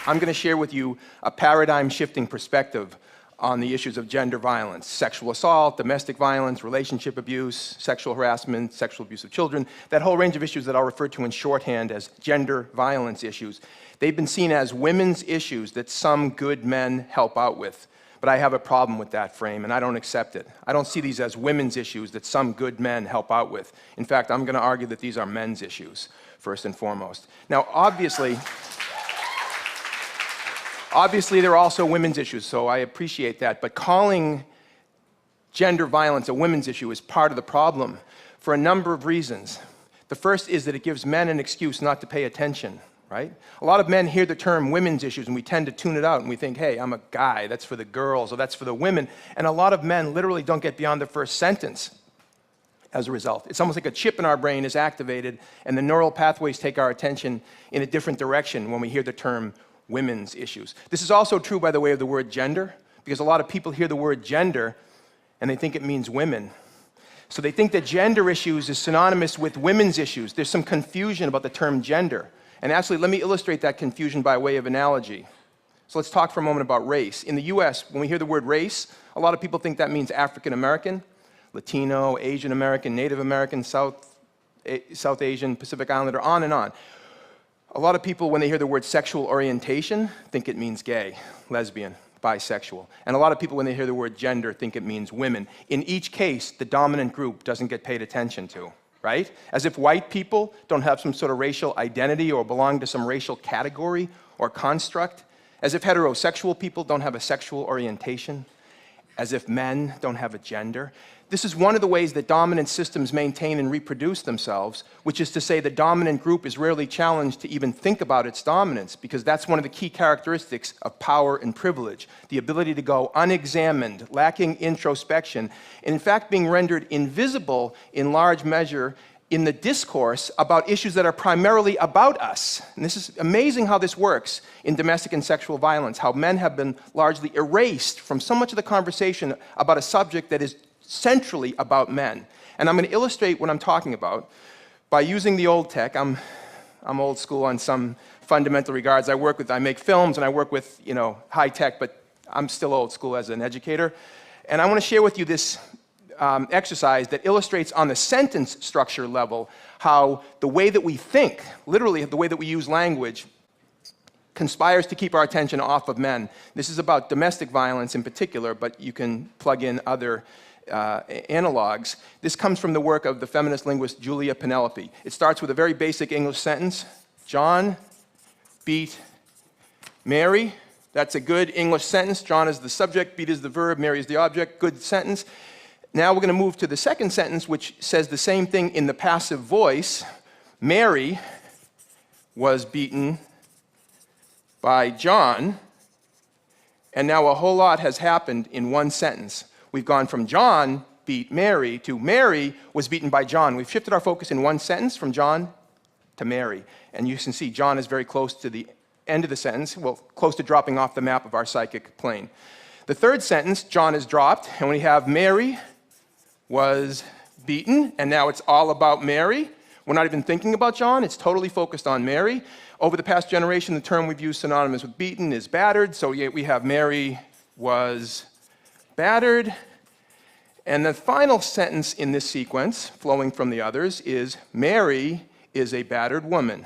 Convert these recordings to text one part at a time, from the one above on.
I'm going to share with you a paradigm-shifting perspective on the issues of gender violence, sexual assault, domestic violence, relationship abuse, sexual harassment, sexual abuse of children, that whole range of issues that I'll refer to in shorthand as gender violence issues. They've been seen as women's issues that some good men help out with. But I have a problem with that frame, and I don't accept it. I don't see these as women's issues that some good men help out with. In fact, I'm going to argue that these are men's issues, first and foremost. Now, obviously, there are also women's issues, so I appreciate that. But calling gender violence a women's issue is part of the problem for a number of reasons. The first is that it gives men an excuse not to pay attention, right? A lot of men hear the term women's issues, and we tend to tune it out, and we think, hey, I'm a guy, that's for the girls, or that's for the women. And a lot of men literally don't get beyond the first sentence as a result. It's almost like a chip in our brain is activated, and the neural pathways take our attention in a different direction when we hear the term women's issues. This is also true, by the way, of the word gender, because a lot of people hear the word gender and they think it means women. So they think that gender issues is synonymous with women's issues. There's some confusion about the term gender. And actually, let me illustrate that confusion by way of analogy. So let's talk for a moment about race. In the US, when we hear the word race, a lot of people think that means African American, Latino, Asian American, Native American, South Asian, Pacific Islander, on and on. A lot of people, when they hear the word sexual orientation, think it means gay, lesbian, bisexual. And a lot of people, when they hear the word gender, think it means women. In each case, the dominant group doesn't get paid attention to, right? As if white people don't have some sort of racial identity or belong to some racial category or construct. As if heterosexual people don't have a sexual orientation. As if men don't have a gender. This is one of the ways that dominant systems maintain and reproduce themselves, which is to say the dominant group is rarely challenged to even think about its dominance, because that's one of the key characteristics of power and privilege, the ability to go unexamined, lacking introspection, and in fact being rendered invisible in large measure in the discourse about issues that are primarily about us. And this is amazing how this works in domestic and sexual violence, how men have been largely erased from so much of the conversation about a subject that is centrally about men. And I'm going to illustrate what I'm talking about by using the old tech. I'm old school on some fundamental regards. I make films and I work with, high tech, but I'm still old school as an educator. And I want to share with you this exercise that illustrates on the sentence structure level how the way that we think, literally the way that we use language, conspires to keep our attention off of men. This is about domestic violence in particular, but you can plug in other analogs. This comes from the work of the feminist linguist Julia Penelope. It starts with a very basic English sentence. John beat Mary. That's a good English sentence. John is the subject, beat is the verb, Mary is the object. Good sentence. Now we're going to move to the second sentence, which says the same thing in the passive voice. Mary was beaten by John. And now a whole lot has happened in one sentence. We've gone from John beat Mary to Mary was beaten by John. We've shifted our focus in one sentence from John to Mary. And you can see John is very close to the end of the sentence, well, close to dropping off the map of our psychic plane. The third sentence, John is dropped, and we have Mary was beaten, and now it's all about Mary. We're not even thinking about John, it's totally focused on Mary. Over the past generation, the term we've used synonymous with beaten is battered, so we have Mary was battered. And the final sentence in this sequence, flowing from the others, is Mary is a battered woman.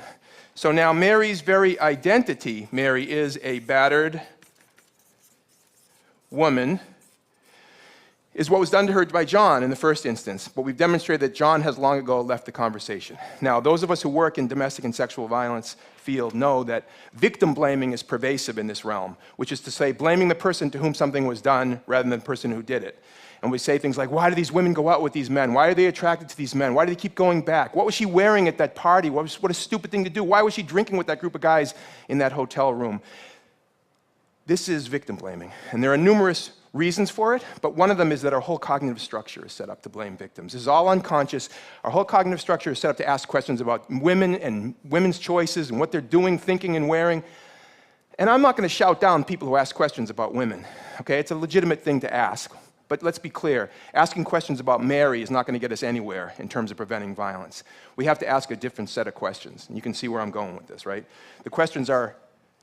So now Mary's very identity, Mary is a battered woman, is what was done to her by John in the first instance. But we've demonstrated that John has long ago left the conversation. Now, those of us who work in domestic and sexual violence field know that victim blaming is pervasive in this realm, which is to say blaming the person to whom something was done rather than the person who did it. And we say things like, why do these women go out with these men? Why are they attracted to these men? Why do they keep going back? What was she wearing at that party? What a stupid thing to do. Why was she drinking with that group of guys in that hotel room? This is victim blaming. And there are numerous reasons for it, but one of them is that our whole cognitive structure is set up to blame victims. This is all unconscious. Our whole cognitive structure is set up to ask questions about women and women's choices and what they're doing, thinking, and wearing. And I'm not going to shout down people who ask questions about women, okay? It's a legitimate thing to ask. But let's be clear, asking questions about Mary is not going to get us anywhere in terms of preventing violence. We have to ask a different set of questions. And you can see where I'm going with this, right? The questions are,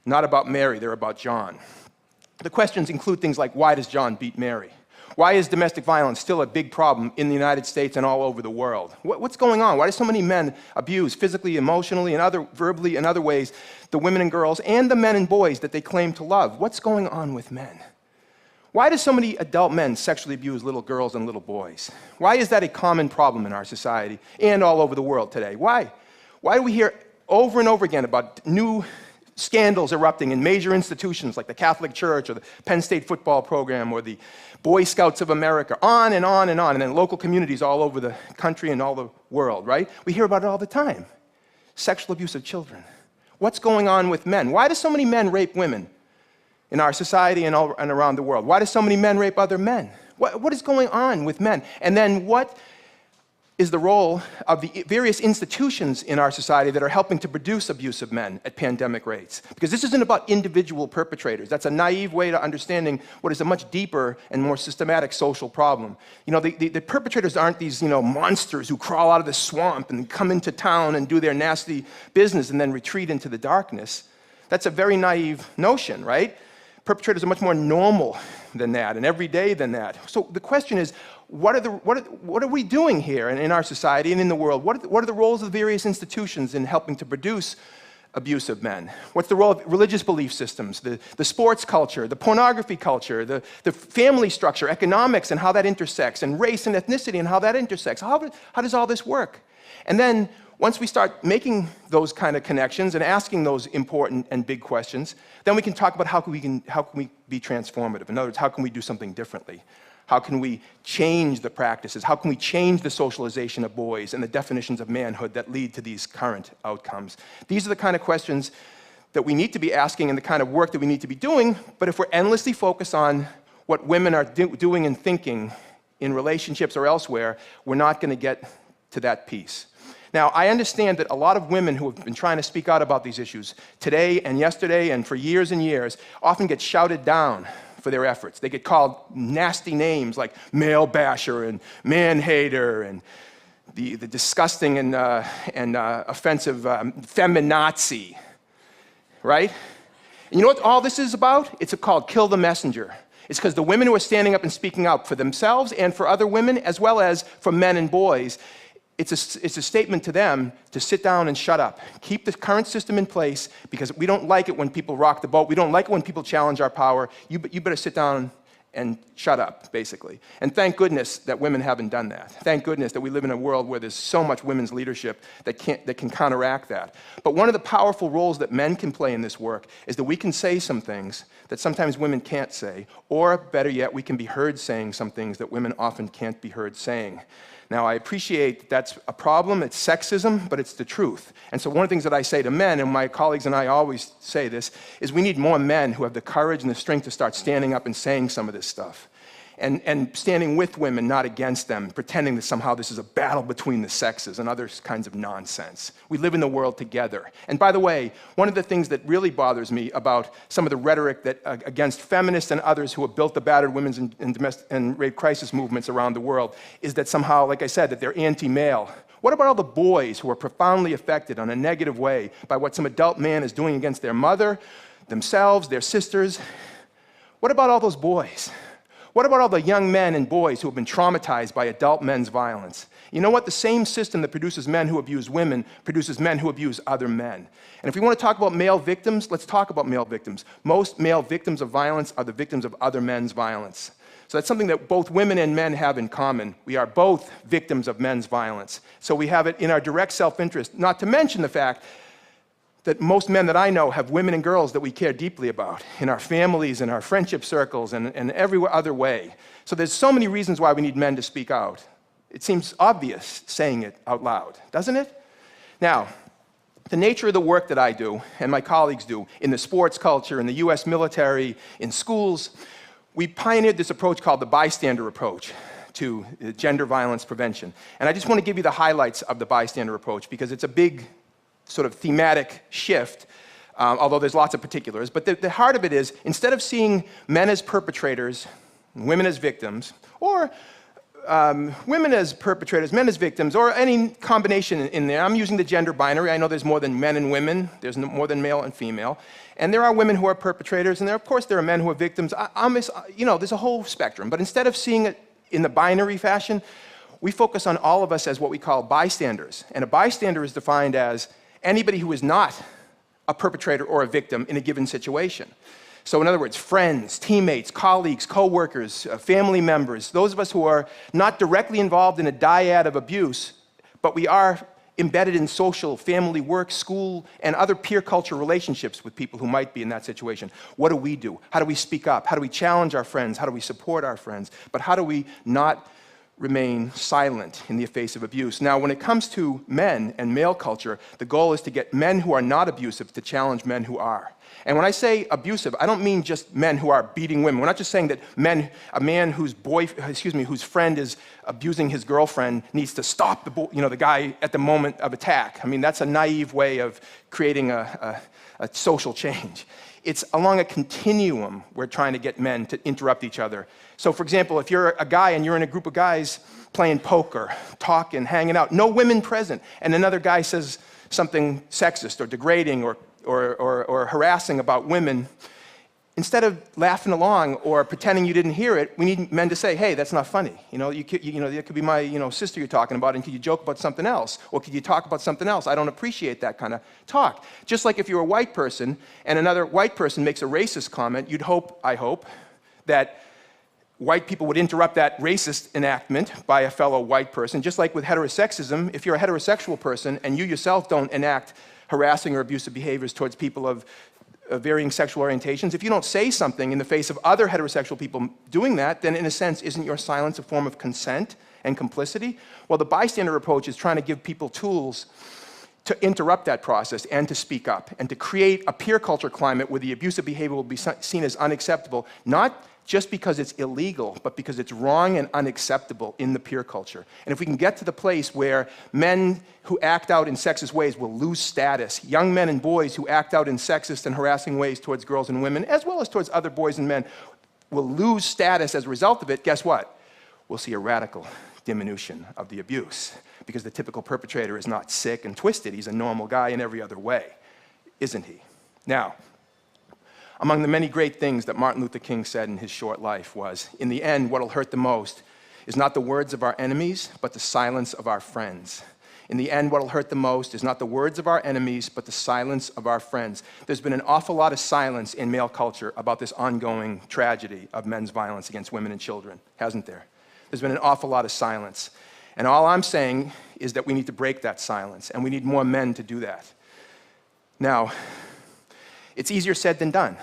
not about Mary, they're about John. The questions include things like, why does John beat Mary? Why is domestic violence still a big problem in the United States and all over the world? What's going on? Why do so many men abuse physically, emotionally, and verbally and other ways the women and girls and the men and boys that they claim to love? What's going on with men? Why do so many adult men sexually abuse little girls and little boys? Why is that a common problem in our society and all over the world today? Why? Why do we hear over and over again about new scandals erupting in major institutions like the Catholic Church or the Penn State football program or the Boy Scouts of America, on and on and on, and then local communities all over the country and all the world, right? We hear about it all the time. Sexual abuse of children. What's going on with men? Why do so many men rape women in our society and around the world? Why do so many men rape other men? What is going on with men? And then what is the role of the various institutions in our society that are helping to produce abusive men at pandemic rates? Because this isn't about individual perpetrators. That's a naive way to understanding what is a much deeper and more systematic social problem. You know, the perpetrators aren't these, monsters who crawl out of the swamp and come into town and do their nasty business and then retreat into the darkness. That's a very naive notion, right? Perpetrators are much more normal than that and everyday than that. So the question is, what are we doing here in our society and in the world? What are the roles of the various institutions in helping to produce abusive men? What's the role of religious belief systems, the sports culture, the pornography culture, the family structure, economics and how that intersects, and race and ethnicity and how that intersects? How does all this work? And then once we start making those kind of connections and asking those important and big questions, then we can talk about how can we be transformative? In other words, how can we do something differently? How can we change the practices? How can we change the socialization of boys and the definitions of manhood that lead to these current outcomes? These are the kind of questions that we need to be asking and the kind of work that we need to be doing, but if we're endlessly focused on what women are doing and thinking in relationships or elsewhere, we're not going to get to that piece. Now, I understand that a lot of women who have been trying to speak out about these issues today and yesterday and for years and years often get shouted down for their efforts. They get called nasty names like male basher and man hater and the disgusting and offensive feminazi, right? And you know what all this is about? It's called kill the messenger. It's because the women who are standing up and speaking out for themselves and for other women, as well as for men and boys, it's a statement to them to sit down and shut up. Keep the current system in place because we don't like it when people rock the boat. We don't like it when people challenge our power. You better sit down and shut up, basically. And thank goodness that women haven't done that. Thank goodness that we live in a world where there's so much women's leadership that can counteract that. But one of the powerful roles that men can play in this work is that we can say some things that sometimes women can't say, or better yet, we can be heard saying some things that women often can't be heard saying. Now, I appreciate that's a problem, it's sexism, but it's the truth. And so one of the things that I say to men, and my colleagues and I always say this, is we need more men who have the courage and the strength to start standing up and saying some of this stuff. And standing with women, not against them, pretending that somehow this is a battle between the sexes and other kinds of nonsense. We live in the world together. And by the way, one of the things that really bothers me about some of the rhetoric that against feminists and others who have built the battered women's and rape crisis movements around the world is that somehow, like I said, that they're anti-male. What about all the boys who are profoundly affected in a negative way by what some adult man is doing against their mother, themselves, their sisters? What about all those boys? What about all the young men and boys who have been traumatized by adult men's violence? You know what? The same system that produces men who abuse women produces men who abuse other men. And if we want to talk about male victims, let's talk about male victims. Most male victims of violence are the victims of other men's violence. So that's something that both women and men have in common. We are both victims of men's violence. So we have it in our direct self-interest, not to mention the fact that most men that I know have women and girls that we care deeply about in our families, in our friendship circles, and every other way. So there's so many reasons why we need men to speak out. It seems obvious saying it out loud, doesn't it? Now, the nature of the work that I do and my colleagues do in the sports culture, in the US military, in schools, we pioneered this approach called the bystander approach to gender violence prevention. And I just want to give you the highlights of the bystander approach because it's a big sort of thematic shift, although there's lots of particulars. But the heart of it is, instead of seeing men as perpetrators, women as victims, or women as perpetrators, men as victims, or any combination in there. I'm using the gender binary. I know there's more than men and women. There's more than male and female. And there are women who are perpetrators, and of course there are men who are victims. There's a whole spectrum. But instead of seeing it in the binary fashion, we focus on all of us as what we call bystanders. And a bystander is defined as anybody who is not a perpetrator or a victim in a given situation. So in other words, friends, teammates, colleagues, co-workers, family members, those of us who are not directly involved in a dyad of abuse, but we are embedded in social, family, work, school, and other peer culture relationships with people who might be in that situation. What do we do? How do we speak up? How do we challenge our friends? How do we support our friends? But how do we not remain silent in the face of abuse? Now, when it comes to men and male culture, the goal is to get men who are not abusive to challenge men who are. And when I say abusive, I don't mean just men who are beating women. We're not just saying that a man whose friend is abusing his girlfriend needs to stop the guy at the moment of attack. I mean, that's a naive way of creating a social change. It's along a continuum we're trying to get men to interrupt each other. So, for example, if you're a guy and you're in a group of guys playing poker, talking, hanging out, no women present, and another guy says something sexist or degrading or harassing about women, instead of laughing along or pretending you didn't hear it, we need men to say, hey, that's not funny. That could be my sister you're talking about, and could you joke about something else? Or could you talk about something else? I don't appreciate that kind of talk. Just like if you're a white person and another white person makes a racist comment, I hope, that white people would interrupt that racist enactment by a fellow white person. Just like with heterosexism, if you're a heterosexual person and you yourself don't enact harassing or abusive behaviors towards people of varying sexual orientations, if you don't say something in the face of other heterosexual people doing that, then in a sense, isn't your silence a form of consent and complicity? Well, the bystander approach is trying to give people tools to interrupt that process and to speak up and to create a peer culture climate where the abusive behavior will be seen as unacceptable, not just because it's illegal, but because it's wrong and unacceptable in the peer culture. And if we can get to the place where men who act out in sexist ways will lose status, young men and boys who act out in sexist and harassing ways towards girls and women, as well as towards other boys and men, will lose status as a result of it, guess what? We'll see a radical diminution of the abuse, because the typical perpetrator is not sick and twisted. He's a normal guy in every other way, isn't he? Now, among the many great things that Martin Luther King said in his short life was, in the end, what'll hurt the most is not the words of our enemies, but the silence of our friends. In the end, what'll hurt the most is not the words of our enemies, but the silence of our friends. There's been an awful lot of silence in male culture about this ongoing tragedy of men's violence against women and children, hasn't there? There's been an awful lot of silence. And all I'm saying is that we need to break that silence, and we need more men to do that. Now, it's easier said than done,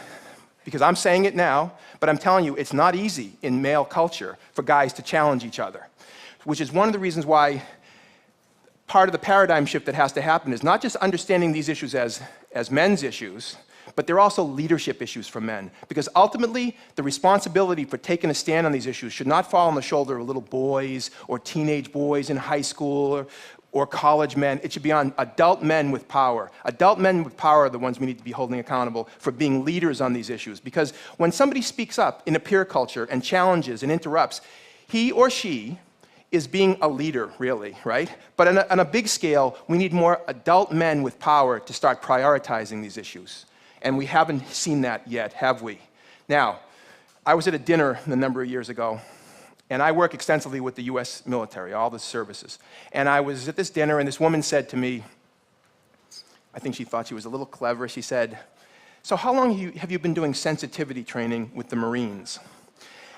because I'm saying it now, but I'm telling you, it's not easy in male culture for guys to challenge each other, which is one of the reasons why part of the paradigm shift that has to happen is not just understanding these issues as men's issues, but they're also leadership issues for men. Because ultimately, the responsibility for taking a stand on these issues should not fall on the shoulder of little boys or teenage boys in high school or college men. It should be on adult men with power. Adult men with power are the ones we need to be holding accountable for being leaders on these issues. Because when somebody speaks up in a peer culture and challenges and interrupts, he or she is being a leader, really, right? But on a big scale, we need more adult men with power to start prioritizing these issues. And we haven't seen that yet, have we? Now, I was at a dinner a number of years ago, and I work extensively with the US military, all the services. And I was at this dinner, and this woman said to me, I think she thought she was a little clever, she said, so how long have you been doing sensitivity training with the Marines?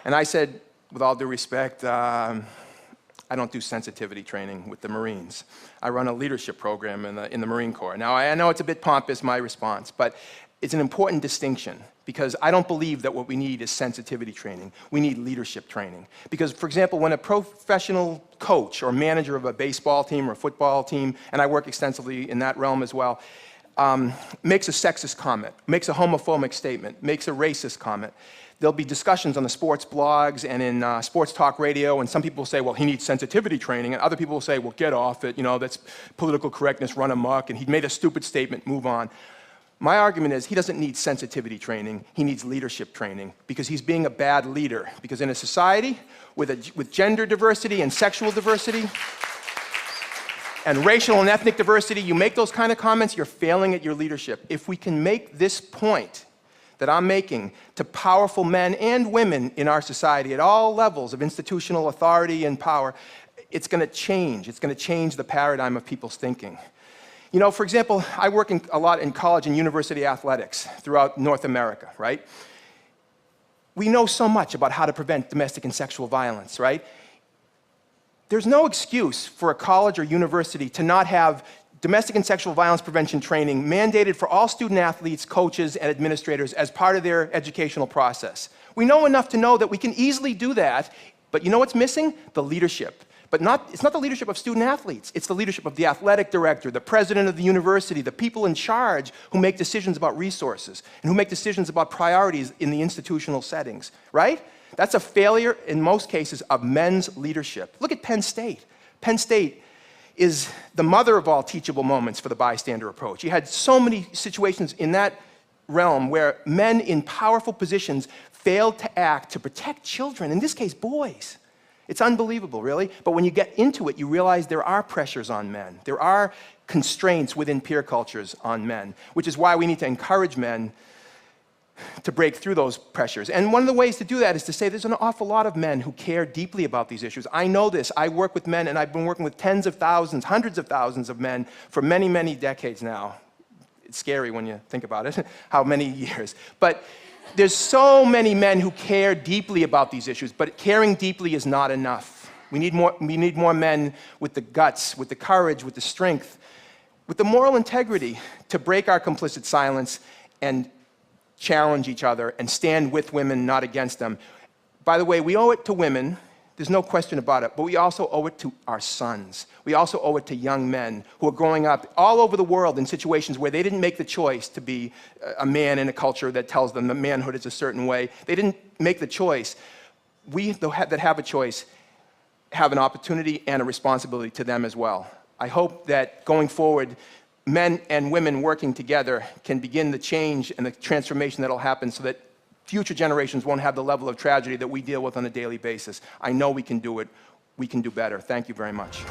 And I said, with all due respect, I don't do sensitivity training with the Marines. I run a leadership program in the Marine Corps. Now, I know it's a bit pompous, my response, but it's an important distinction, because I don't believe that what we need is sensitivity training. We need leadership training. Because, for example, when a professional coach or manager of a baseball team or a football team, and I work extensively in that realm as well, makes a sexist comment, makes a homophobic statement, makes a racist comment, there'll be discussions on the sports blogs and in sports talk radio, and some people will say, well, he needs sensitivity training, and other people will say, well, get off it, that's political correctness run amok, and he made a stupid statement, move on. My argument is he doesn't need sensitivity training, he needs leadership training, because he's being a bad leader. Because in a society with gender diversity and sexual diversity and racial and ethnic diversity, you make those kind of comments, you're failing at your leadership. If we can make this point that I'm making to powerful men and women in our society at all levels of institutional authority and power, it's going to change. It's going to change the paradigm of people's thinking. You know, for example, I work a lot in college and university athletics throughout North America, right? We know so much about how to prevent domestic and sexual violence, right? There's no excuse for a college or university to not have domestic and sexual violence prevention training mandated for all student athletes, coaches, and administrators as part of their educational process. We know enough to know that we can easily do that, but you know what's missing? The leadership. But it's not the leadership of student athletes. It's the leadership of the athletic director, the president of the university, the people in charge who make decisions about resources and who make decisions about priorities in the institutional settings, right? That's a failure, in most cases, of men's leadership. Look at Penn State. Penn State is the mother of all teachable moments for the bystander approach. You had so many situations in that realm where men in powerful positions failed to act to protect children, in this case, boys. It's unbelievable, really. But when you get into it, you realize there are pressures on men. There are constraints within peer cultures on men, which is why we need to encourage men to break through those pressures. And one of the ways to do that is to say there's an awful lot of men who care deeply about these issues. I know this. I work with men, and I've been working with tens of thousands, hundreds of thousands of men for many, many decades now. It's scary when you think about it, how many years. But there's so many men who care deeply about these issues, but caring deeply is not enough. We need more men with the guts, with the courage, with the strength, with the moral integrity to break our complicit silence and challenge each other and stand with women, not against them. By the way, we owe it to women, there's no question about it, but we also owe it to our sons. We also owe it to young men who are growing up all over the world in situations where they didn't make the choice to be a man in a culture that tells them that manhood is a certain way. They didn't make the choice. We that have a choice have an opportunity and a responsibility to them as well. I hope that going forward, men and women working together can begin the change and the transformation that will happen so that future generations won't have the level of tragedy that we deal with on a daily basis. I know we can do it. We can do better. Thank you very much.